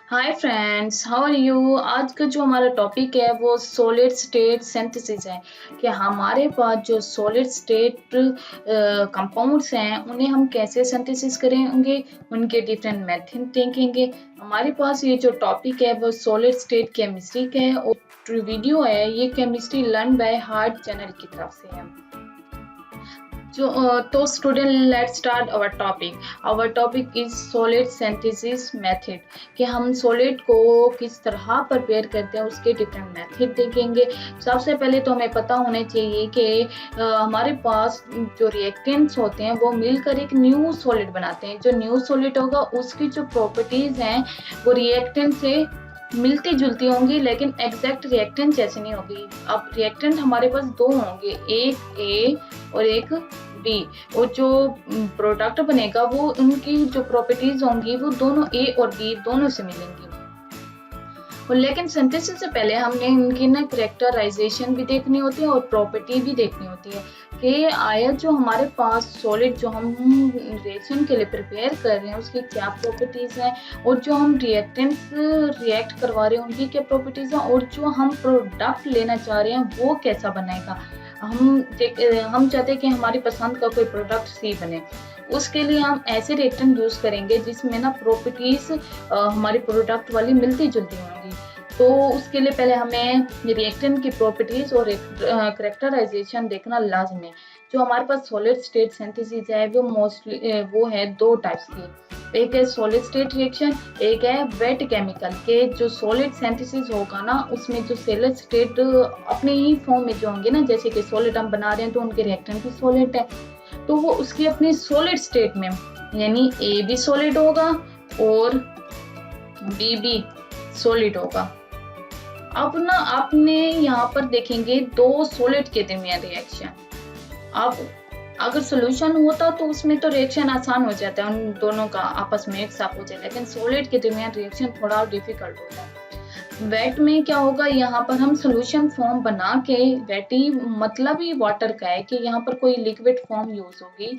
Hi friends, how are you. आज का जो हमारा टॉपिक है वो सॉलिड स्टेट सिंथेसिस है कि हमारे पास जो सॉलिड स्टेट कंपाउंड्स हैं उन्हें हम कैसे सिंथेसिस करेंगे, उनके डिफरेंट मेथड देखेंगे। हमारे पास ये जो टॉपिक है वो सॉलिड स्टेट केमिस्ट्री का है और वीडियो है ये chemistry learn by heart channel की तरफ से है। तो student let's start our topic is solid synthesis method कि हम सॉलिड को किस तरह प्रिपेयर करते हैं, उसके डिफरेंट मेथड देखेंगे। सबसे पहले तो हमें पता होना चाहिए कि हमारे पास जो रिएक्टेंट्स होते हैं वो मिलकर एक न्यू सॉलिड बनाते हैं। जो न्यू सॉलिड होगा उसकी जो प्रॉपर्टीज हैं वो रिएक्टेंट से मिलती जुलती होंगी, लेकिन एग्जैक्ट रिएक्टेंट जैसे नहीं होगी। अब रिएक्टेंट हमारे पास दो होंगे, एक ए और एक बी, और जो प्रोडक्ट बनेगा वो उनकी जो प्रॉपर्टीज होंगी वो दोनों ए और बी दोनों से मिलेंगी। और लेकिन सिंथेसिस से पहले हमने इनकी ना कैरेक्टराइजेशन भी देखनी होती है और प्रॉपर्टी भी देखनी होती है कि आया जो हमारे पास सॉलिड जो हम रिएक्शन के लिए प्रिपेयर कर रहे हैं उसकी क्या प्रॉपर्टीज हैं, और जो हम रिएक्टेंट्स रिएक्ट करवा रहे हैं उनकी क्या प्रॉपर्टीज हैं, और जो हम प्रोडक्ट लेना चाह रहे हैं वो कैसा बनेगा। हम चाहते हैं कि हमारी पसंद का कोई प्रोडक्ट सी बने। उसके लिए हम ऐसे रिएक्टेंट यूज करेंगे जिसमें ना प्रॉपर्टीज हमारी प्रोडक्ट वाली मिलती जुलती होंगी। तो उसके लिए पहले हमें रिएक्टेंट की प्रॉपर्टीज और कैरेक्टराइजेशन देखना लाजमी है। जो हमारे पास सॉलिड स्टेट सिंथेसिस है वो मोस्टली वो है दो टाइप्स की, एक है सॉलिड स्टेट रिएक्शन, एक है वेट केमिकल के। जो सॉलिड सिंथेसिस होगा ना उसमें जो सॉलिड स्टेट अपने ही फॉर्म में जो होंगे ना, जैसे कि सॉलिड हम बना रहे हैं तो उनके रिएक्टेंट भी सॉलिड है, तो वो उसकी अपनी सॉलिड स्टेट में यानी ए भी सॉलिड होगा और बी भी सॉलिड होगा। अब ना आपने यहाँ पर देखेंगे दो सॉलिड के दरमियान रिएक्शन। अब अगर सोल्यूशन होता तो उसमें तो रिएक्शन आसान हो जाता है, उन दोनों का आपस में एक साथ हो जाए, लेकिन सॉलिड के दरमियान रिएक्शन थोड़ा डिफिकल्ट होता है। वेट में क्या होगा, यहाँ पर हम सोल्यूशन फॉर्म बना के, वेटी मतलब ही वाटर का है कि यहाँ पर कोई लिक्विड फॉर्म यूज होगी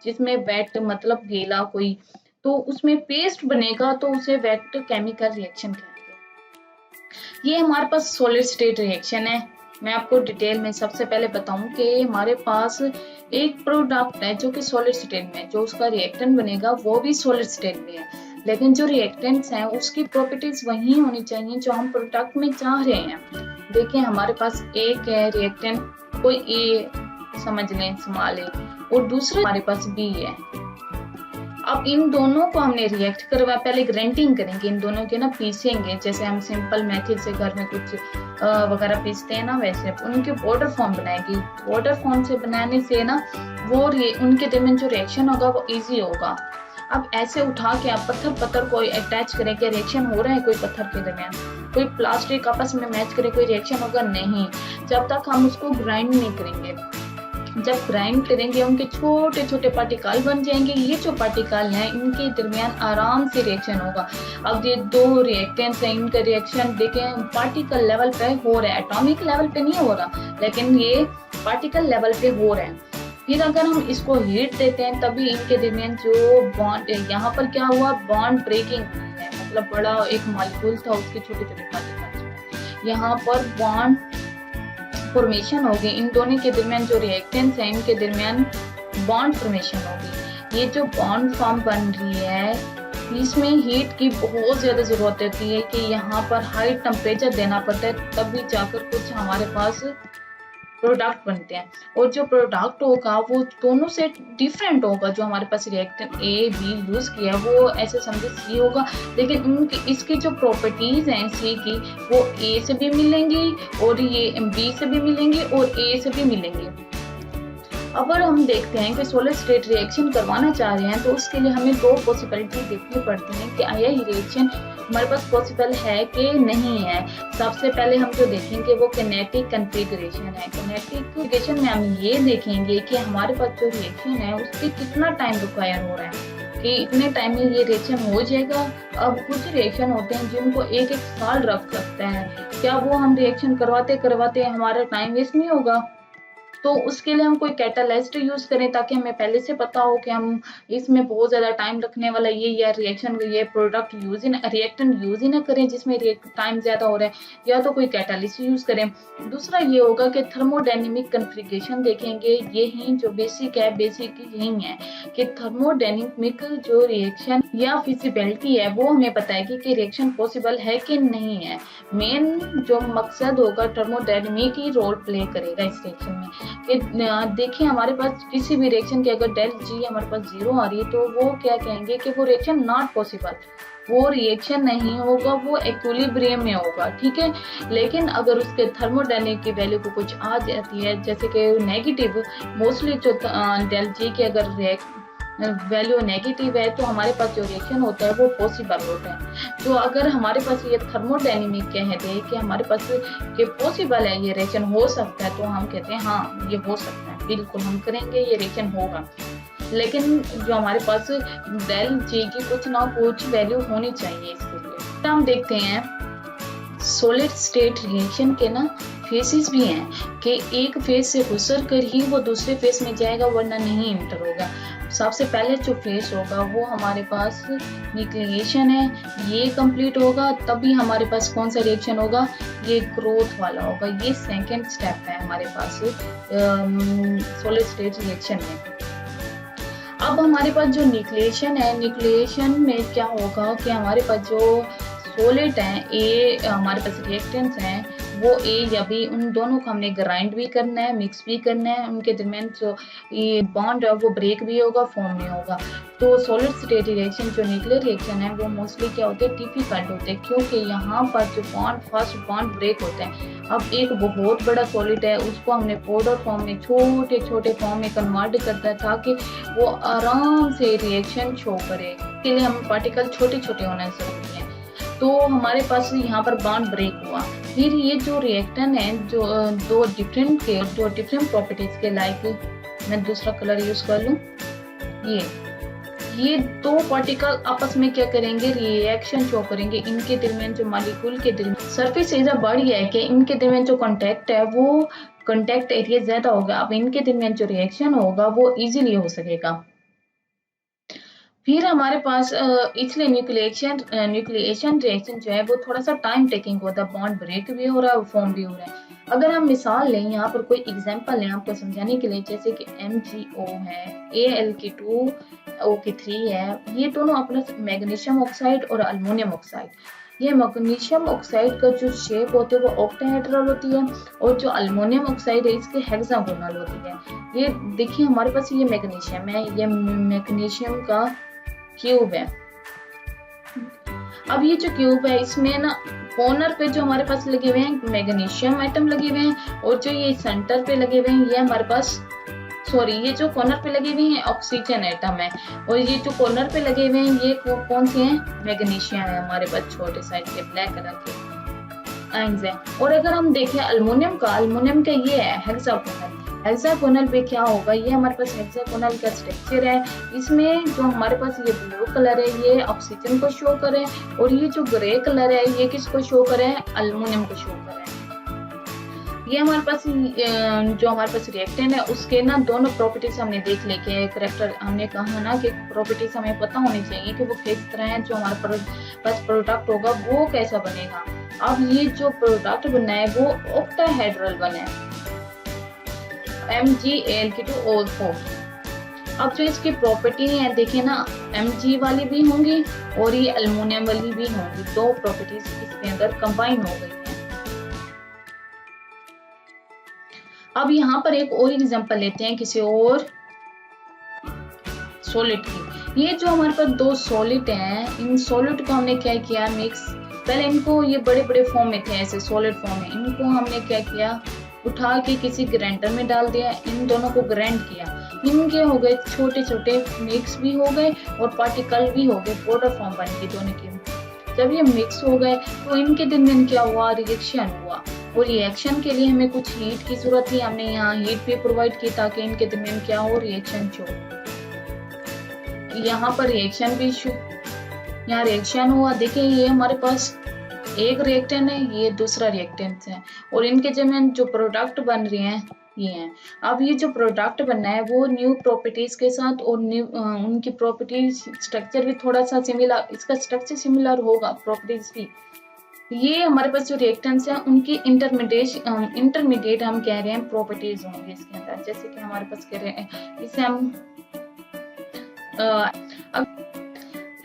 जिसमें वेट मतलब गीला कोई, तो उसमें पेस्ट बनेगा तो उसे वेट केमिकल रिएक्शन कहेंगे। ये हमारे पास सॉलिड स्टेट रिएक्शन है। मैं आपको डिटेल में सबसे पहले बताऊं कि हमारे पास एक प्रोडक्ट है जो कि सॉलिड स्टेट में है, जो उसका रिएक्टेंट बनेगा वो भी सॉलिड स्टेट में है, लेकिन जो रिएक्टेंट्स हैं उसकी प्रॉपर्टीज वही होनी चाहिए जो हम प्रोडक्ट में चाह रहे हैं। देखिए हमारे पास एक है रिएक्टेंट, कोई ए समझ लें स्मॉल ए, और दूसरा हमारे पास बी है। अब इन दोनों को हमने रिएक्ट करवा, पहले ग्राइंडिंग करेंगे इन दोनों के ना, पीसेंगे जैसे हम सिंपल मेथड से घर में कुछ वगैरह पीसते हैं ना, वैसे उनके पाउडर फॉर्म बनाएंगे। पाउडर फॉर्म से बनाने से ना वो उनके दरमियान जो रिएक्शन होगा वो इजी होगा। अब ऐसे उठा के आप पत्थर को अटैच करें, क्या रिएक्शन हो रहा है कोई पत्थर के दरमियान, कोई प्लास्टिक आपस में मैच करे कोई रिएक्शन होगा नहीं, जब तक हम उसको ग्राइंड नहीं करेंगे। जब ग्राइंड करेंगे उनके छोटे छोटे पार्टिकल बन जाएंगे। ये जो पार्टिकल हैं इनके दरमियान आराम से रिएक्शन होगा। अब ये दो रिएक्टेंट्स हैं, इनका रिएक्शन देखें पार्टिकल लेवल पे हो रहा है, एटॉमिक लेवल पे नहीं हो रहा, लेकिन ये पार्टिकल लेवल पे हो रहा है। फिर अगर हम इसको हीट देते हैं तभी इनके दरमियान जो बॉन्ड, यहाँ पर क्या हुआ, बॉन्ड ब्रेकिंग है, मतलब बड़ा एक मॉलिक्यूल था उसके छोटे छोटे पार्टिकल, यहाँ पर बॉन्ड फॉर्मेशन होगी। इन दोनों के दरमियान जो रिएक्टेंट्स हैं इनके दरमियान बॉन्ड फॉर्मेशन होगी। ये जो बॉन्ड फॉर्म बन रही है इसमें हीट की बहुत ज्यादा जरूरत होती है कि यहाँ पर हाई टेम्परेचर देना पड़ता है, तभी जाकर कुछ हमारे पास प्रोडक्ट बनते हैं। और जो प्रोडक्ट होगा वो दोनों से डिफरेंट होगा। जो हमारे पास रिएक्टेंट ए बी यूज किया वो ऐसे समझे सी होगा, लेकिन उनकी इसकी जो प्रॉपर्टीज हैं सी की वो ए से भी मिलेंगी और ये बी से भी मिलेंगी और ए से भी मिलेंगी। अगर हम देखते हैं कि सॉलिड स्टेट रिएक्शन करवाना चाह रहे हैं तो उसके लिए हमें दो पॉसिबिलिटी देखनी पड़ती हैं कि आया ये रिएक्शन हमारे पास पॉसिबल है कि नहीं है। सबसे पहले हम जो देखेंगे वो किनेटिक कॉन्फ़िगरेशन है। किनेटिक कॉन्फ़िगरेशन में हम ये देखेंगे कि हमारे पास जो रिएक्शन है उसके कितना टाइम रिक्वायर हो रहा है कि इतने टाइम में ये रिएक्शन हो जाएगा। अब कुछ रिएक्शन होते हैं जिनको एक एक साल रख सकते हैं, क्या वो हम रिएक्शन करवाते करवाते हमारा टाइम वेस्ट नहीं होगा। तो उसके लिए हम कोई कैटालिस्ट यूज करें ताकि हमें पहले से पता हो कि हम इसमें बहुत ज्यादा टाइम रखने वाला ये या रिएक्शन ये प्रोडक्ट यूज ही रिएक्टेंट यूज ही ना करें जिसमें टाइम ज्यादा हो रहा है, या तो कोई कैटालिस्ट यूज करें। दूसरा ये होगा कि थर्मोडायनेमिक कॉन्फ़िगरेशन देखेंगे। ये ही जो बेसिक है, बेसिक यही है कि थर्मोडायनेमिक जो रिएक्शन या फिजिबिलिटी है वो हमें बताएगी कि रिएक्शन पॉसिबल है कि नहीं है। मेन जो मकसद होगा थर्मोडायनेमिक ही रोल प्ले करेगा इस रिएक्शन में कि देखिए हमारे पास किसी भी रिएक्शन की अगर डेल जी हमारे पास 0 आ रही है तो वो क्या कहेंगे कि वो रिएक्शन नॉट पॉसिबल, वो रिएक्शन नहीं होगा, वो इक्विलिब्रियम में होगा, ठीक है। लेकिन अगर उसके थर्मोडायनेमिक की वैल्यू को कुछ आ जाती है जैसे कि नेगेटिव, मोस्टली जो डेल जी की अगर वैल्यू नेगेटिव है तो हमारे पास जो रिएक्शन होता है वो पॉसिबल होता है। तो अगर हमारे पास ये थर्मोडायनेमिक कह दे कि हमारे पास ये पॉसिबल है, ये रिएक्शन हो सकता है, तो हम कहते हैं हाँ ये हो सकता है, बिल्कुल हम करेंगे, ये रिएक्शन होगा। लेकिन जो हमारे पास डेल जी की कुछ ना कुछ वैल्यू होनी चाहिए इसके लिए। हम देखते हैं सॉलिड स्टेट रिएक्शन के ना फेसेस भी हैं कि एक फेज से गुजर कर ही वो दूसरे फेज में जाएगा वरना नहीं इंटर होगा। सबसे पहले जो फेज होगा वो हमारे पास न्यूक्लिएशन है, ये कंप्लीट होगा तभी हमारे पास कौन सा रिएक्शन होगा, ये ग्रोथ वाला होगा। ये सेकंड स्टेप है हमारे पास सॉलिड स्टेट रिएक्शन में। अब हमारे पास जो न्यूक्लिएशन है, न्यूक्लिएशन में क्या होगा कि हमारे पास जो सॉलिड हैं, ए हमारे पास रिएक्टेंट्स हैं वो ए या बी, उन दोनों को हमने ग्राइंड भी करना है, मिक्स भी करना है। उनके दरमियान जो ये बॉन्ड है वो ब्रेक भी होगा, फॉर्म नहीं होगा। तो सॉलिड स्टेट रिएक्शन जो न्यूक्लियर रिएक्शन है वो मोस्टली क्या होते हैं, डिफिकल्ट होते हैं क्योंकि यहाँ पर जो बॉन्ड फर्स्ट बॉन्ड ब्रेक होते हैं। अब एक बहुत बड़ा सॉलिड है उसको हमने पाउडर फॉर्म में छोटे छोटे फॉर्म में कन्वर्ट करता है ताकि वो आराम से रिएक्शन शो करे। इसके लिए हम पार्टिकल छोटे छोटे होना जरूरी है। तो हमारे पास यहाँ पर बॉन्ड ब्रेक हुआ, फिर ये जो रिएक्टेंट है जो दो डिफरेंट प्रॉपर्टीज के, लाइक मैं दूसरा कलर यूज कर लूँ, ये दो पार्टिकल आपस में क्या करेंगे, रिएक्शन शो करेंगे। इनके दरमियान जो मॉलिक्यूल के दरमियान सरफेस एरिया बड़ी है कि इनके दरमियान जो कांटेक्ट है वो कांटेक्ट एरिया ज्यादा होगा। अब इनके दरमियान जो रिएक्शन होगा वो इजीली हो सकेगा। फिर हमारे पास इसलिए न्यूक्लिएशन रिएक्शन जो है वो थोड़ा सा टाइम टेकिंग होता है, बॉन्ड ब्रेक भी हो रहा है, फॉर्म भी हो रहा है। अगर हम मिसाल लें, यहाँ पर कोई एग्जांपल लें आपको समझाने के लिए, जैसे कि MgO है, Al2O3 है, ये दोनों अपना मैग्नीशियम ऑक्साइड और अल्मोनियम ऑक्साइड। ये मैग्नीशियम ऑक्साइड का जो शेप होती है वो ऑक्टाहेड्रल होती है और जो अल्मोनियम ऑक्साइड है इसके हेक्सागोनल होती है। ये देखिए हमारे पास ये मैग्नीशियम है, ये मैग्नीशियम का क्यूब है। अब ये जो क्यूब है इसमें ना कॉर्नर पे जो हमारे पास लगे हुए हैं मैग्नीशियम एटम लगे हुए हैं और जो ये सेंटर पे लगे हुए हैं ये हमारे पास ये जो कॉर्नर पे लगे हुए हैं ऑक्सीजन एटम है और ये जो कॉर्नर पे लगे हुए हैं ये कौन से हैं, मैग्नीशियम है हमारे पास, छोटे साइज के ब्लैक कलर के आयंस है। और अगर हम देखें अल्मोनियम का ये है हेक्सागोनल। हेक्सागोनल पे क्या होगा, ये हमारे पास हेक्सागोनल का स्ट्रक्चर है। इसमें जो हमारे पास ये ब्लू कलर है ये ऑक्सीजन को शो करे और ये जो ग्रे कलर है ये किसको शो करे, अल्मोनियम को शो करे। ये हमारे पास जो हमारे पास रिएक्टेंट है उसके ना दोनों प्रॉपर्टीज हमने देख ले के करेक्टर, हमने कहा ना कि प्रॉपर्टीज हमें पता होनी चाहिए कि वो किस तरह है, जो हमारे पास प्रोडक्ट होगा वो कैसा बनेगा। अब ये जो प्रोडक्ट बना है वो ऑक्टाहेड्रल बना है, MgAlK2O4। अब जो इसकी प्रॉपर्टी है देखिए ना, Mg वाली भी होंगी और ये अल्मोनियम वाली भी होंगी, दो प्रॉपर्टीज इसके अंदर कंबाइन हो गई है। अब यहाँ पर एक और एग्जांपल लेते हैं किसी और सॉलिड की। ये जो हमारे पास दो सॉलिड हैं, इन सॉलिड को हमने क्या किया, मिक्स, पहले इनको ये बड़े बड़े फॉर्म में थे, ऐसे सॉलिड फॉर्म में, इनको हमने क्या किया, उठा के किसी ग्राइंडर में डाल दिया, इन दोनों को ग्राइंड किया, इनके हो गए छोटे छोटे मिक्स भी हो गए और पार्टिकल भी हो गए, पाउडर फॉर्म बन गई दोनों की। जब ये मिक्स हो गए तो इनके दरमियान क्या हुआ, रिएक्शन हुआ और रिएक्शन के लिए हमें कुछ हीट की जरूरत थी, हमने यहाँ हीट भी प्रोवाइड की ताकि इनके दरमियान क्या हो, रिएक्शन शो। यहाँ पर रिएक्शन भी यहाँ रिएक्शन हुआ। देखिए ये हमारे पास एक रिएक्टेंट है, ये दूसरा रिएक्टेंट है और इनके दरमियान जो प्रोडक्ट बन रहे हैं ये हैं। अब ये जो प्रोडक्ट बनना है वो न्यू प्रॉपर्टीज के साथ और उनकी प्रॉपर्टीज स्ट्रक्चर भी थोड़ा सा सिमिलर, इसका स्ट्रक्चर सिमिलर होगा, प्रॉपर्टीज भी। ये हमारे पास जो रिएक्टेंट्स हैं उनकी इंटरमीडिएट हम कह रहे हैं प्रॉपर्टीज होंगे इसके अंदर। जैसे कि हमारे पास कह रहे हैं, इसे हम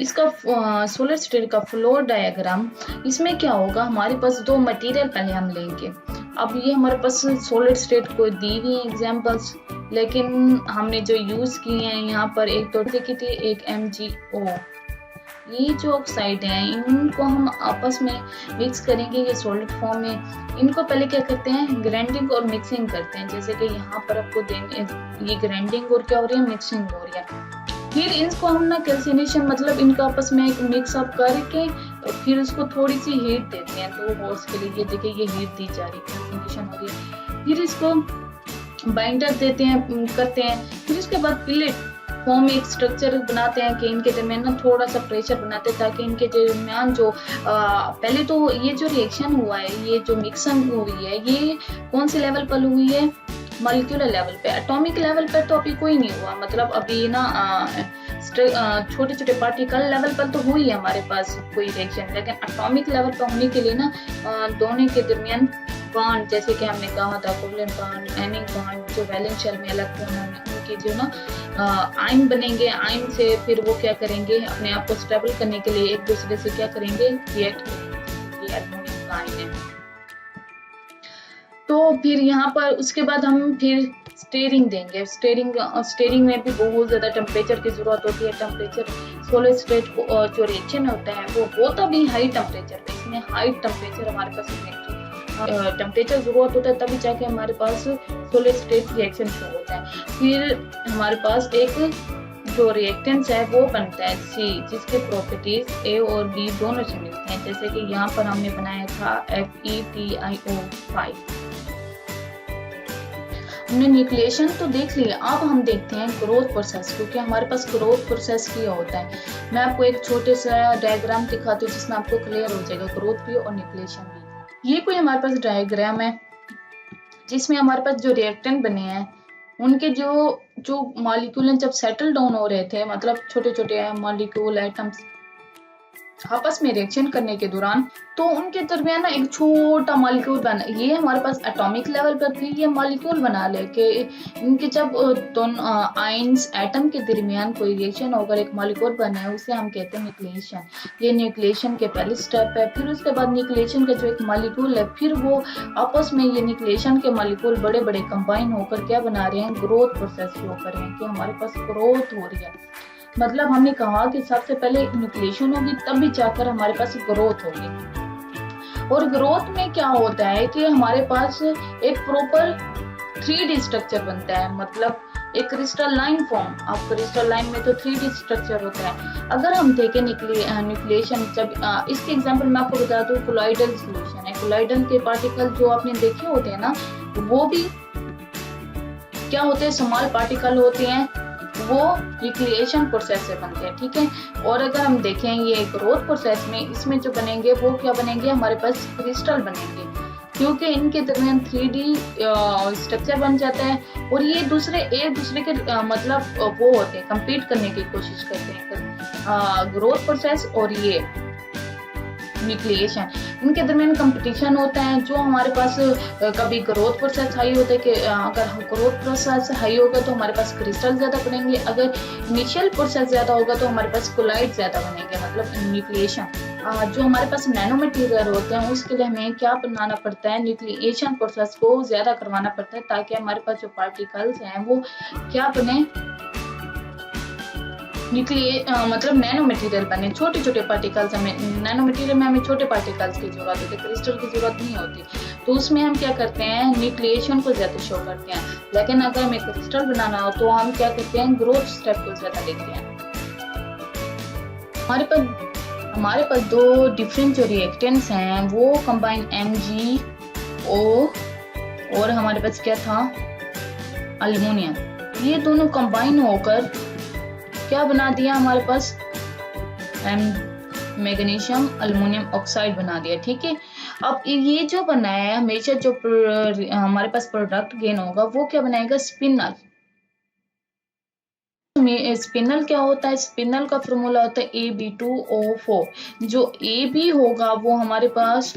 इसका सोलर स्टेट का फ्लो डायग्राम, इसमें क्या होगा, हमारे पास दो मटेरियल पहले हम लेंगे। अब ये हमारे पास सोलर स्टेट को दी हुई एग्जांपल्स, लेकिन हमने जो यूज किए हैं यहाँ पर एक तो थी एक MgO। ये जो ऑक्साइड है इनको हम आपस में मिक्स करेंगे ये सॉलिड फॉर्म में। इनको पहले क्या करते हैं, ग्राइंडिंग और मिक्सिंग करते हैं। जैसे कि यहाँ पर आपको ये ग्राइंडिंग और क्या हो रही है, मिक्सिंग हो रही है। फिर इनको हम ना कैल्सिनेशन, मतलब इनका आपस में एक मिक्सअप करके फिर उसको थोड़ी सी हीट देते हैं। तो होर्स के लिए ये देखिए ये हीट दी जा रही है, कैल्सिनेशन हो रही है। फिर इसको बाइंडर देते हैं, करते हैं। फिर उसके बाद पिलेट फॉर्म में एक स्ट्रक्चर बनाते हैं कि इनके दरमियान ना थोड़ा सा प्रेशर बनाते हैं ताकि इनके दरमियान जो पहले तो ये जो रिएक्शन हुआ है, ये जो मिक्सिंग हुई है, ये कौन से लेवल पर हुई है, मॉलिक्यूलर लेवल पे। एटॉमिक लेवल पर तो अभी कोई नहीं हुआ, मतलब अभी ना छोटे छोटे पार्टिकल लेवल पर तो हुई है हमारे पास कोई रिएक्शन, लेकिन एटॉमिक लेवल पर होने के लिए ना दोनों के दरमियान बॉन्ड, जैसे कि हमने कहा था कोवलेंट बॉन्ड, एमिंग बॉन्ड, जो वैलेंस शेल में इलेक्ट्रॉन होंगे उनके जो ना आयन बनेंगे। आयन से फिर वो क्या करेंगे, अपने आप को स्टेबल करने के लिए एक दूसरे से क्या करेंगे, रिएक्ट करेंगे। ये एल्युमिनियम का आयन है। तो फिर यहाँ पर उसके बाद हम फिर स्टेरिंग देंगे। स्टेरिंग में भी बहुत ज्यादा टेम्परेचर की जरूरत होती है। टेम्परेचर सोलर स्टेट जो रिएक्शन होता है वो होता भी हाई टेम्परेचर पे, इसमें हाई टेम्परेचर हमारे पास टेम्परेचर जरूरत होता है, तभी जाके हमारे पास सोलर स्टेट रिएक्शन शुरू होता है। फिर हमारे पास एक जो रिएक्टेंट्स है वो बनता है C, जिसके प्रॉपर्टीज A और B दोनों से मिलते हैं। जैसे कि यहाँ पर हमने बनाया था FeTiO5। हमने न्यूक्लिएशन तो देख लिया, अब हम देखते हैं ग्रोथ प्रोसेस, क्योंकि हमारे पास ग्रोथ प्रोसेस क्या होता है। मैं आपको एक छोटे सा डायग्राम दिखाती हूँ जिसमें आपको क्लियर हो जाएगा ग्रोथ भी और न्यूक्लिएशन भी। ये कोई हमारे पास डायग्राम है जिसमें हमारे पास जो रिएक्टेंट बने हैं उनके जो मॉलिक्यूल जब सेटल डाउन हो रहे थे, मतलब छोटे छोटे मॉलिक्यूल एटम्स आपस में रिएक्शन करने के दौरान, तो उनके दरमियान ना एक छोटा मॉलिक्यूल बना। ये हमारे पास एटॉमिक लेवल पर भी ये मॉलिक्यूल बना ले कि इनके जब दोनों आयंस एटम के दरमियान कोई रिएक्शन होकर एक मॉलिक्यूल बना है, उसे हम कहते हैं न्यूक्लिएशन। ये न्यूक्लिएशन के पहले स्टेप है। फिर उसके बाद न्यूक्लिएशन का जो एक मॉलिक्यूल है, फिर वो आपस में ये न्यूक्लिएशन के मॉलिक्यूल बड़े बड़े कंबाइन होकर क्या बना रहे हैं, ग्रोथ प्रोसेस शुरू कर रहे हैं कि हमारे पास ग्रोथ हो रही है। मतलब हमने कहा कि सबसे पहले न्यूक्लिएशन होगी तब भी जाकर हमारे पास ग्रोथ होगी। और ग्रोथ में क्या होता है कि हमारे पास एक प्रॉपर 3D स्ट्रक्चर बनता है, मतलब एक क्रिस्टलाइन फॉर्म। अब क्रिस्टलाइन में तो 3D स्ट्रक्चर होता है। अगर हम देखें न्यूक्लिएशन, जब इसके एग्जांपल मैं आपको बता दूं, कोलॉइडल सॉल्यूशन है। कोलॉइडल के पार्टिकल जो आपने देखे होते हैं ना, वो भी क्या होते हैं, स्मॉल पार्टिकल होते हैं, वो न्यूक्लिएशन प्रोसेस से बनते हैं, ठीक है। और अगर हम देखें ये ग्रोथ प्रोसेस में, इसमें जो बनेंगे वो क्या बनेंगे, हमारे पास क्रिस्टल बनेंगे, क्योंकि इनके दरमियान 3D स्ट्रक्चर बन जाता है। और ये एक दूसरे के मतलब वो होते हैं, कंपीट करने की कोशिश करते हैं। ग्रोथ प्रोसेस और ये न्यूक्लिएशन, इनके दरमियान कंपटीशन होता है। जो हमारे पास कभी ग्रोथ प्रोसेस हाई होता है कि अगर ग्रोथ प्रोसेस हाई होगा तो हमारे पास क्रिस्टल ज्यादा बनेंगे, अगर इनिशियल प्रोसेस ज्यादा होगा तो हमारे पास कोलाइड ज्यादा बनेंगे, मतलब न्यूक्लिएशन। जो हमारे पास नैनो मटेरियल होते हैं उसके लिए हमें क्या बनाना पड़ता है, न्यूक्लिएशन प्रोसेस को ज्यादा करवाना पड़ता है, ताकि हमारे पास जो पार्टिकल्स हैं वो क्या बने, मतलब नैनो मटेरियल बने, छोटे छोटे पार्टिकल्स। हमें नैनो मटेरियल में हमें छोटे पार्टिकल्स की जरूरत होती है, क्रिस्टल की जरूरत नहीं होती। तो उसमें हम क्या करते हैं, न्यूक्लिएशन को ज्यादा शो करते हैं। लेकिन अगर हमें क्रिस्टल बनाना हो तो हम क्या करते हैं, ग्रोथ स्टेप को ज्यादा देखते हैं। हमारे पास दो डिफरेंट जो रिएक्टेंट्स हैं वो कंबाइन MgO और हमारे पास क्या था, अल्युमिनियम। ये दोनों कंबाइन होकर क्या बना दिया हमारे पास, मैग्नीशियम अल्युमिनियम ऑक्साइड बना दिया। ठीक है, अब ये जो बनाया है, हमेशा जो हमारे पास प्रोडक्ट गेन होगा वो क्या बनाएगा, स्पिनल। स्पिनल क्या होता है, स्पिनल का फॉर्मूला होता है Ab2O4। जो AB होगा वो हमारे पास,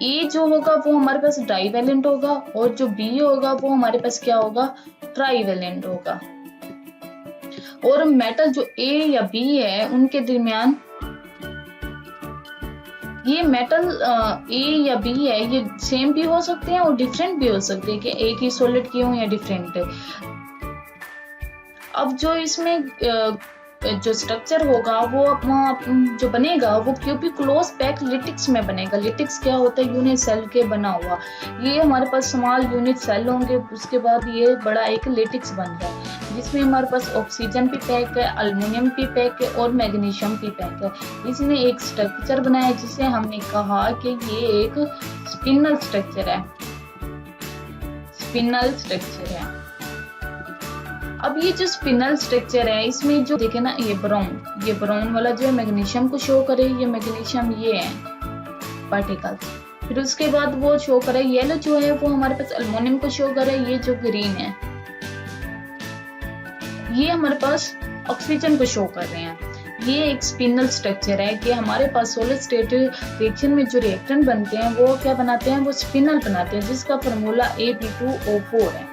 ए जो होगा वो हमारे पास डाइवेलेंट होगा, और जो बी होगा वो हमारे पास क्या होगा, ट्राइवेलेंट होगा। और मेटल जो ए या बी है उनके दरमियान, ये मेटल ए या बी है, ये सेम भी हो सकते हैं और डिफरेंट भी हो सकते हैं, कि एक ही सॉलिड के हों या डिफरेंट है। अब जो इसमें जो स्ट्रक्चर होगा वो जो बनेगा वो क्यूबिक क्लोज पैक लिटिक्स में बनेगा। लिटिक्स क्या होता है, यूनिट सेल के बना हुआ। ये हमारे पास स्मॉल यूनिट सेल होंगे, उसके बाद ये बड़ा एक लिटिक्स बन जाए, जिसमें हमारे पास ऑक्सीजन भी पैक है, अल्युमिनियम भी पैक है और मैग्नीशियम भी पैक है। इसने एक स्ट्रक्चर बनाया जिसे हमने कहा कि ये एक स्पिनल स्ट्रक्चर है, स्पिनल स्ट्रक्चर है। अब ये जो स्पिनल स्ट्रक्चर है, इसमें जो देखे ना, ये ब्राउन वाला जो है मैग्नीशियम को शो करे, ये मैग्नीशियम ये है पार्टिकल्स। फिर उसके बाद वो शो करे, येलो जो है वो हमारे पास अल्युमिनियम को शो करे, ये जो ग्रीन है ये हमारे पास ऑक्सीजन को शो कर रहे हैं। ये एक स्पिनल स्ट्रक्चर है कि हमारे पास सॉलिड स्टेट रिएक्शन में जो रिएक्टेंट बनते हैं वो क्या बनाते हैं, वो स्पिनल बनाते हैं, जिसका फॉर्मूला Ab2O4 है।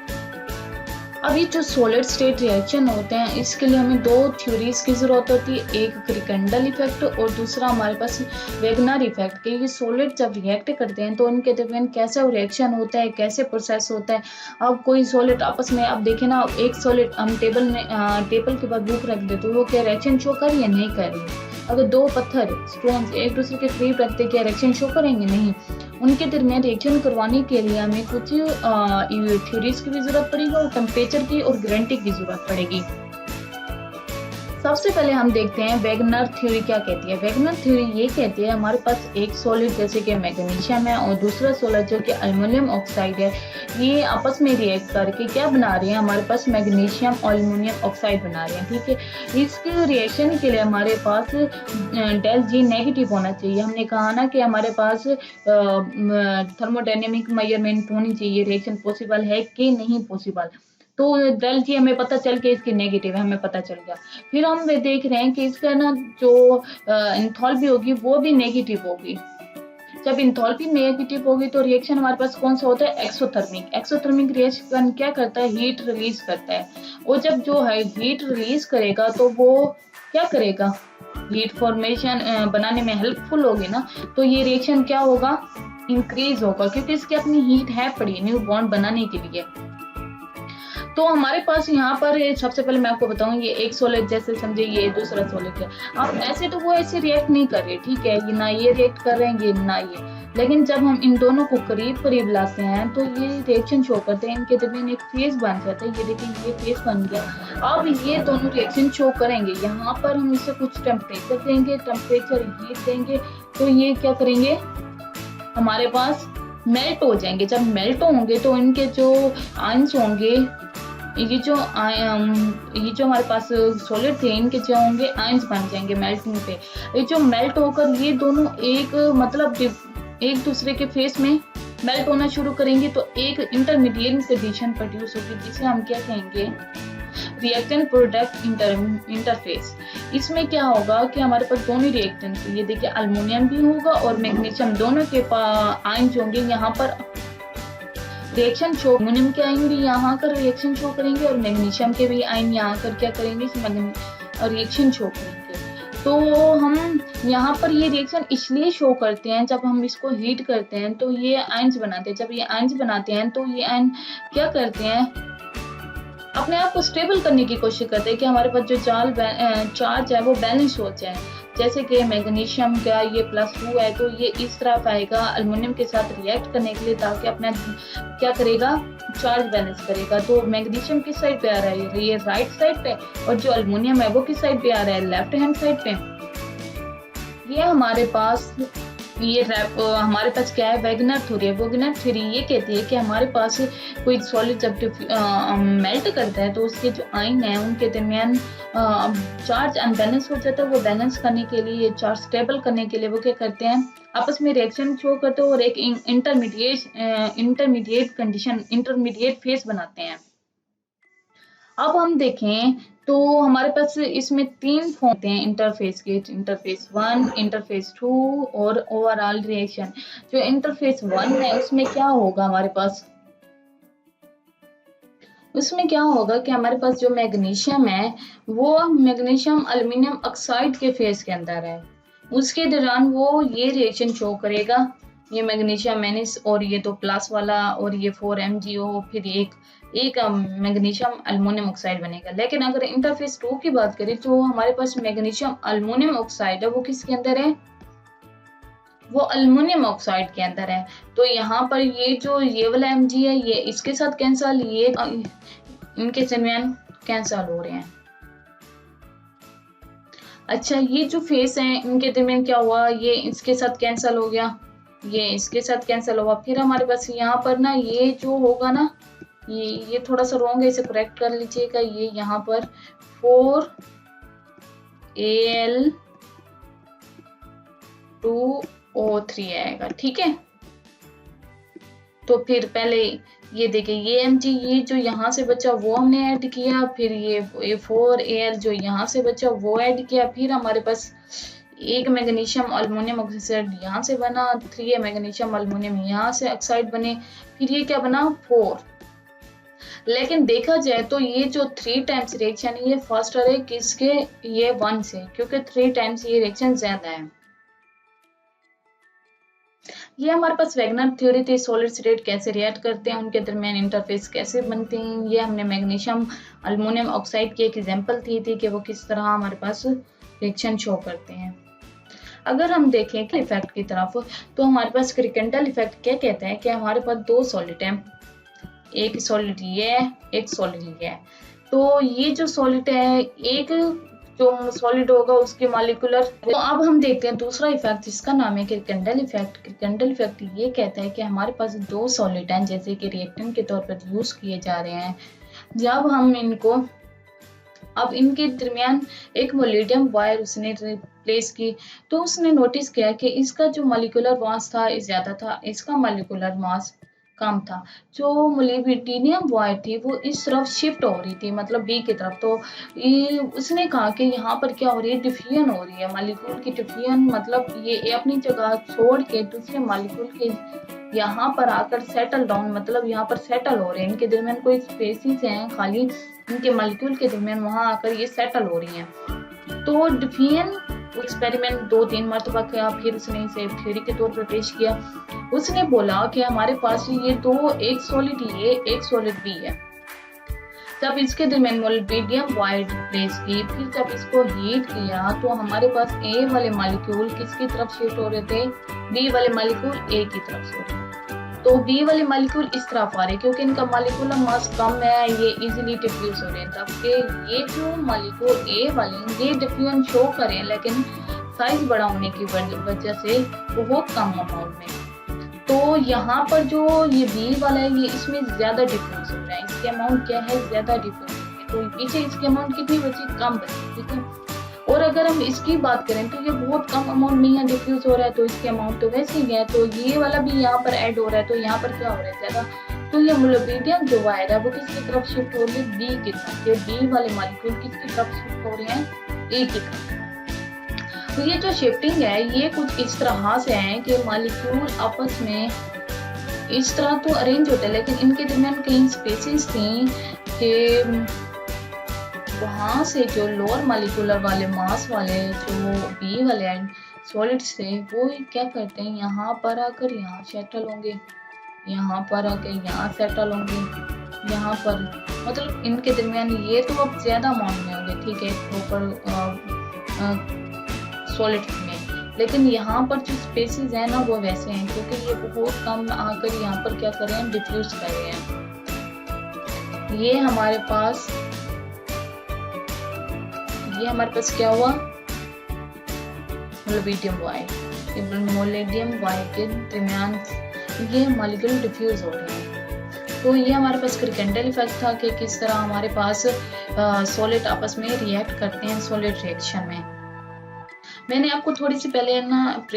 अब ये जो सॉलिड स्टेट रिएक्शन होते हैं, इसके लिए हमें दो थ्योरीज की जरूरत होती है, एक क्रिकेंडल इफेक्ट और दूसरा हमारे पास वेगनर इफेक्ट। कि ये सॉलिड जब रिएक्ट करते हैं तो उनके दरमियान कैसे रिएक्शन होता है, कैसे प्रोसेस होता है। अब कोई सॉलिड आपस में, आप देखें ना, एक सॉलिड हम टेबल के बाद बुक रख देते, तो वो क्या रिएक्शन शो कर रही है, नहीं कर रही है। अगर दो पत्थर स्टोन्स एक दूसरे के करीब रखते, क्या रिएक्शन शो करेंगे, नहीं। उनके दरमियान रिएक्शन करवाने के लिए हमें कुछ थ्योरीज की भी जरूरत पड़ेगी और टेम्परेचर की और गारंटी की जरूरत पड़ेगी। सबसे पहले हम देखते हैं वेगनर थ्योरी क्या कहती है। वेगनर थ्योरी ये कहती है हमारे पास एक सॉलिड जैसे कि मैग्नीशियम है और दूसरा सॉलिड जो कि अल्युमिनियम ऑक्साइड है, ये आपस में रिएक्ट करके क्या बना रहे हैं, हमारे पास मैग्नीशियम और अल्युमिनियम ऑक्साइड बना रहे हैं। ठीक है, इसके रिएक्शन के लिए हमारे पास डेल जी नेगेटिव होना चाहिए। हमने कहा ना कि हमारे पास थर्मोडायनेमिक मेजरमेंट होनी चाहिए, रिएक्शन पॉसिबल है कि नहीं पॉसिबल। तो डेल जी हमें पता चल के इसकी नेगेटिव है, हमें पता चल गया। फिर हम देख रहे हैं कि इसका ना जो एंथैल्पी होगी वो भी नेगेटिव होगी। जब एंथैल्पी नेगेटिव होगी तो रिएक्शन हमारे पास कौन सा होता है, एक्सोथर्मिक। एक्सोथर्मिक रिएक्शन क्या करता है, हीट रिलीज करता है। और जब जो है हीट रिलीज करेगा तो वो क्या करेगा, हीट फॉर्मेशन बनाने में हेल्पफुल होगी ना। तो ये रिएक्शन क्या होगा, इंक्रीज होगा, क्योंकि इसकी अपनी हीट है पड़ी न्यू बॉन्ड बनाने के लिए। तो हमारे पास यहाँ पर सबसे पहले मैं आपको बताऊं, ये एक सॉलिड जैसे समझे, ये दूसरा सॉलिड है। अब ऐसे तो वो ऐसे रिएक्ट नहीं कर रहे, ठीक है, ये ना ये रिएक्ट कर रहे हैं, ये ना ये। लेकिन जब हम इन दोनों को करीब करीब लाते हैं तो ये रिएक्शन शो करते हैं, इनके दरमियान एक फेज बन जाता है। ये देखिए, ये फेज बन गया। अब ये दोनों रिएक्शन शो करेंगे। यहाँ पर हम इसे कुछ टेम्परेचर देंगे, टेम्परेचर हीट देंगे, तो ये क्या करेंगे, हमारे पास मेल्ट हो जाएंगे। जब मेल्ट होंगे तो इनके जो आयंस होंगे, ये जो हमारे पास सॉलिड थे, इनके जो होंगे आयंस बन जाएंगे मेल्टिंग पे। ये जो मेल्ट होकर ये दोनों एक मतलब एक दूसरे के फेस में मेल्ट होना शुरू करेंगे, तो एक इंटरमीडिएट कंडीशन प्रोड्यूस होगी, जिसे हम क्या कहेंगे, रिएक्टेंट प्रोडक्ट इंटरफेस। इसमें क्या होगा कि हमारे पास दोनों रिएक्टेंट, ये देखिए अल्युमिनियम भी होगा और मैग्नीशियम, दोनों के आयंस होंगे। यहाँ पर रिएक्शन शो, अल्युमिनियम के आयन भी यहाँ कर रिएक्शन शो करेंगे और मैग्नीशियम के भी आयन यहाँ कर क्या करेंगे, रिएक्शन शो करेंगे। तो हम यहाँ पर ये रिएक्शन इसलिए शो करते हैं, जब हम इसको हीट करते हैं तो ये आयंस बनाते हैं। जब ये आयंस बनाते हैं तो ये आयन क्या करते हैं, अपने आप को स्टेबल करने की कोशिश करते हैं कि हमारे पास जो चार्ज है वो बैलेंस हो जाए। जैसे कि मैग्नीशियम का ये +2 है तो ये इस तरफ आएगा अल्युमिनियम के साथ रिएक्ट करने के लिए, ताकि अपना क्या करेगा, चार्ज बैलेंस करेगा। तो मैग्नीशियम किस साइड पे आ रहा है, ये राइट साइड पे, और जो अल्युमिनियम है वो किस साइड पे आ रहा है, लेफ्ट हैंड साइड पे। ये हमारे पास ये हमारे पास क्या है, वैगनर थ्योरी है। वैगनर थ्योरी ये कहती है कि हमारे पास कोई सॉलिड जब मेल्ट करता है तो उसके जो आयन है उनके दरमियान चार्ज अनबैलेंस हो जाता है। वो बैलेंस करने के लिए, चार्ज स्टेबल करने के लिए वो क्या करते हैं, आपस में रिएक्शन शो करते हैं और एक इंटरमीडिएट फेस बनाते हैं। अब हम देखें तो हमारे पास इसमें 3 फॉर्म होते हैं इंटरफेस के, इंटरफेस 1, इंटरफेस 2 और ओवरऑल रिएक्शन। जो इंटरफेस 1 है उसमें क्या होगा हमारे पास, उसमें क्या होगा कि हमारे पास जो मैग्नीशियम है वो मैग्नीशियम एल्युमिनियम ऑक्साइड के फेज के अंदर है। उसके दौरान वो ये रिएक्शन शो करेगा, ये मैग्नीशियम मैनिस और ये तो प्लस वाला और ये 4MgO, फिर एक मैग्नीशियम अल्मोनियम ऑक्साइड बनेगा। लेकिन अगर इंटरफेस 2 की बात करें तो हमारे पास मैग्नीशियम अल्मोनियम ऑक्साइड है, वो किसके अंदर है, वो अल्मोनियम ऑक्साइड के अंदर है। तो यहाँ पर ये वाला Mg है, ये इसके साथ कैंसल, ये इनके दरमियान कैंसल हो रहे हैं। अच्छा, ये जो फेस है इनके दरमियान क्या हुआ, ये इसके साथ कैंसल हो गया, ये इसके साथ कैंसल हुआ। फिर हमारे पास यहाँ पर ना ये जो होगा ना, ये थोड़ा सा रॉन्ग है, इसे करेक्ट कर लीजिएगा। ये यहाँ पर 4Al2O3 आएगा, ठीक है। तो फिर पहले ये देखिए, ये Mg ये जो यहाँ से बचा वो हमने ऐड किया, फिर ये 4Al जो यहाँ से बचा वो ऐड किया, फिर हमारे पास एक मैग्नीशियम अल्मोनियम ऑक्साइड यहाँ से बना, 3 मैग्नीशियम अल्मोनियम यहाँ से ऑक्साइड बने, फिर ये क्या बना 4। लेकिन देखा जाए तो ये जो 3 टाइम्स रिएक्शन है ये फास्टर है किसके, ये 1 से, क्योंकि 3 टाइम्स ये रिएक्शन ज्यादा है। ये हमारे पास वैगनर थ्योरी थी, सॉलिड स्टेट कैसे रिएक्ट करते हैं, उनके दरमियान इंटरफेस कैसे बनते हैं। ये हमने मैग्नीशियम अल्मोनियम ऑक्साइड की एक एग्जांपल थी कि वो किस तरह हमारे पास रिएक्शन शो करते हैं। अगर हम देखें कि इफेक्ट की तरफ, तो हमारे पास क्रिकेंडल इफेक्ट क्या कहता है कि हमारे पास 2 सॉलिड हैं, एक सॉलिड ये है, एक सॉलिड ये है। तो ये जो सॉलिड है, एक जो सॉलिड होगा उसके मॉलिक्यूलर। तो अब हम देखते हैं दूसरा इफेक्ट जिसका नाम है क्रिकेंडल इफेक्ट। क्रिकेंडल इफेक्ट ये कहता है कि हमारे पास 2 सॉलिड हैं जैसे कि रिएक्टेंट के तौर पर यूज किए जा रहे हैं। जब हम इनको, अब इनके दरमियान एक मोलिडियम वायर उसने रिप्लेस की, तो उसने नोटिस किया कि इसका जो मॉलिक्यूलर मास था ज्यादा था, इसका मॉलिक्यूलर मास कम था। जो मोलिब्डेनम वायर थी वो इस तरफ शिफ्ट हो रही थी, मतलब बी की तरफ। तो उसने कहा कि यहाँ पर क्या हो रही है, डिफ्यूजन हो रही है, मॉलिक्यूल की डिफ्यूजन, मतलब ये अपनी जगह छोड़ के दूसरे मॉलिक्यूल के यहाँ पर आकर सेटल डाउन, मतलब यहाँ पर सेटल हो रहे हैं, इनके दरमियान कोई स्पेसिस हैं खाली, इनके मॉलिक्यूल के दरमियान वहां आकर ये सेटल हो रही हैं। तो डिफ्यूजन एक्सपेरिमेंट 2-3 मरतबा किया, फिर उसने इसे थ्योरी के तौर पर पेश किया। उसने बोला कि हमारे पास ये 2, एक सॉलिड ये, एक सॉलिड बी है। जब इसके दरमियान मोलिब्डेनम वायर प्लेस की, फिर जब इसको हीट किया तो हमारे पास ए वाले मॉलिक्यूल किसकी तरफ शिफ्ट हो रहे थे, बी वाले मॉलिक्यूल ए की तरफ से। तो बी वाले मॉलिक्यूल इस तरफ आ रहे क्योंकि इनका मॉलिक्यूलर मास कम है, ये इजीली डिफ्यूज हो रहे हैं। जबकि ये जो मॉलिक्यूल ए वाले ये डिफ्यूजन शो करें, लेकिन साइज बड़ा होने की वजह से बहुत कम अमाउंट में। तो यहाँ पर जो ये बी वाला है ये इसमें ज्यादा डिफ्यूज हो रहा है, इसके अमाउंट क्या है, ज्यादा डिफ्यूज हो रही है। तो पीछे इसकी अमाउंट कितनी बची, कम बची, ठीक है। और अगर हम इसकी बात करें तो ये बहुत कम अमाउंट में यहाँ डिफ्यूज हो रहा है, तो इसके अमाउंट तो वैसे ही है। तो ये वाला भी यहाँ पर ऐड हो रहा है, तो यहाँ पर क्या हो रहा है ज्यादा। तो ये मोलिब्डेनम जो वायर है वो किसकी तरफ शिफ्ट हो रही है, बी की तरफ। ये बी वाले मॉलिक्यूल किसकी तरफ शिफ्ट हो रहे हैं, ए की तरफ। तो ये जो शिफ्टिंग है ये कुछ इस तरह से है कि मॉलिक्यूल आपस में इस तरह तो अरेंज होते हैं, लेकिन इनके दरमियान कई स्पेसेस थी कि वहां से जो लोअर मॉलिक्यूलर वाले मास वाले जो बी वाले सॉलिड्स थे वो क्या करते हैं, यहाँ पर आकर यहाँ सेटल होंगे, यहाँ पर आकर यहाँ सेटल होंगे, यहाँ पर, मतलब इनके दरमियान ये तो अब ज्यादा अमाउंट में होंगे, ठीक है, प्रॉपर सॉलिड में। लेकिन यहाँ पर जो स्पेसेस है ना वो वैसे हैं क्योंकि ये बहुत कम आकर यहाँ पर क्या कर रहे हैं, डिफ्यूज कर रहे हैं। ये हमारे पास क्या हुआ, मोलिडियम वाई, मोलिडियम वाई के दरमियान ये मॉलिक्यूल डिफ्यूज हो रहे हैं। तो ये हमारे पास क्रिकेंडल इफेक्ट था कि किस तरह हमारे पास सॉलिड आपस में रिएक्ट करते हैं सॉलिड रिएक्शन में। मैंने आपको थोड़ी सी पहले ना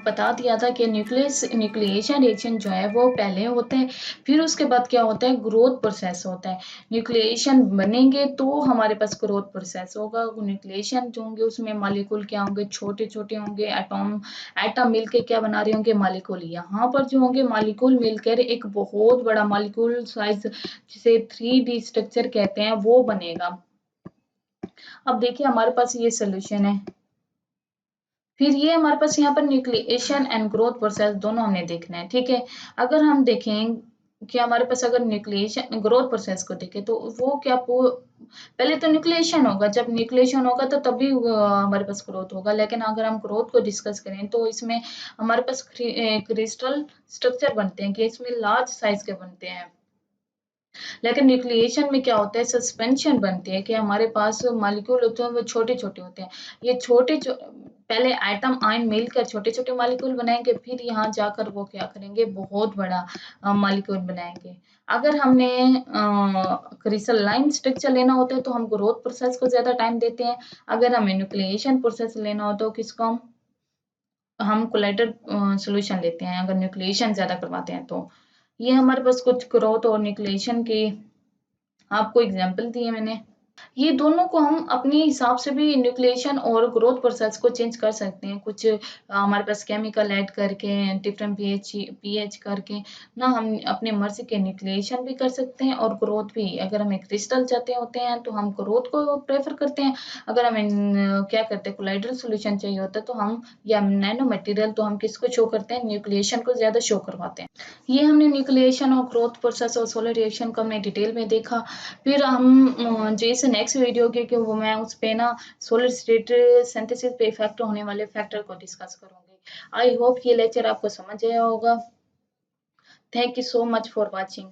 बता दिया था कि न्यूक्लिएशन रिएक्शन जो है वो पहले होते हैं, फिर उसके बाद क्या होता है, ग्रोथ प्रोसेस होता है। न्यूक्लिएशन बनेंगे तो हमारे पास ग्रोथ प्रोसेस होगा। न्यूक्लिएशन जो होंगे उसमें मॉलिक्यूल क्या होंगे, छोटे छोटे होंगे, एटम मिलके क्या बना रहे होंगे, मॉलिक्यूल। यहाँ पर जो होंगे मॉलिक्यूल मिलकर एक बहुत बड़ा मॉलिक्यूल साइज जिसे 3D स्ट्रक्चर कहते हैं वो बनेगा। अब देखिए हमारे पास ये सोल्यूशन है, फिर ये हमारे पास यहाँ पर न्यूक्लिएशन एंड ग्रोथ प्रोसेस दोनों हमने देखना है, ठीक है। अगर हम देखें कि हमारे पास अगर न्यूक्लिएशन ग्रोथ प्रोसेस को देखें तो वो क्या पहले तो न्यूक्लिएशन होगा, जब न्यूक्लिएशन होगा तो तभी हमारे पास ग्रोथ होगा। लेकिन अगर हम ग्रोथ को डिस्कस करें तो इसमें हमारे पास क्रिस्टल स्ट्रक्चर बनते हैं कि इसमें लार्ज साइज के बनते हैं। लेकिन न्यूक्लिएशन में क्या होता है, सस्पेंशन बनती है कि हमारे पास मॉलिक्यूल होते हैं वो छोटे छोटे होते हैं। ये पहले एटम आयन मिलकर छोटे छोटे मॉलिक्यूल बनाएंगे, फिर यहाँ जाकर वो क्या करेंगे, बहुत बड़ा मॉलिक्यूल बनाएंगे। अगर हमने क्रिस्टलाइन स्ट्रक्चर लेना होता है तो हम ग्रोथ प्रोसेस को ज्यादा टाइम देते हैं। अगर हमें न्यूक्लिएशन प्रोसेस लेना होता है तो किसको हम कोलाइडल सॉल्यूशन लेते हैं अगर न्यूक्लिएशन ज्यादा करवाते हैं तो। ये हमारे पास कुछ ग्रोथ और न्यूक्लिएशन के आपको एग्जाम्पल दिए मैंने। ये दोनों को हम अपने हिसाब से भी न्यूक्लिएशन और ग्रोथ प्रोसेस को चेंज कर सकते हैं। कुछ हमारे पास केमिकल ऐड करके, डिफरेंट पीएच करके ना हम अपने मर्जी के न्यूक्लिएशन भी कर सकते हैं और ग्रोथ भी। अगर हमें क्रिस्टल चाहते होते हैं तो हम ग्रोथ को प्रेफर करते हैं। अगर हमें क्या करते हैं, कोलाइडल सॉल्यूशन चाहिए होता है तो हम, या नैनो मटेरियल, तो हम किसको शो करते हैं, न्यूक्लिएशन को ज्यादा शो करवाते हैं। ये हमने न्यूक्लिएशन और ग्रोथ प्रोसेस और सोलर रिएक्शन को हमने डिटेल में देखा। फिर हम जैसे नेक्स्ट वीडियो के कि वो मैं उस पे ना सोलर स्टेट सिंथेसिस पे इफेक्ट होने वाले फैक्टर को डिस्कस करूंगी। आई होप ये लेक्चर आपको समझ आया होगा। Thank you so much for watching.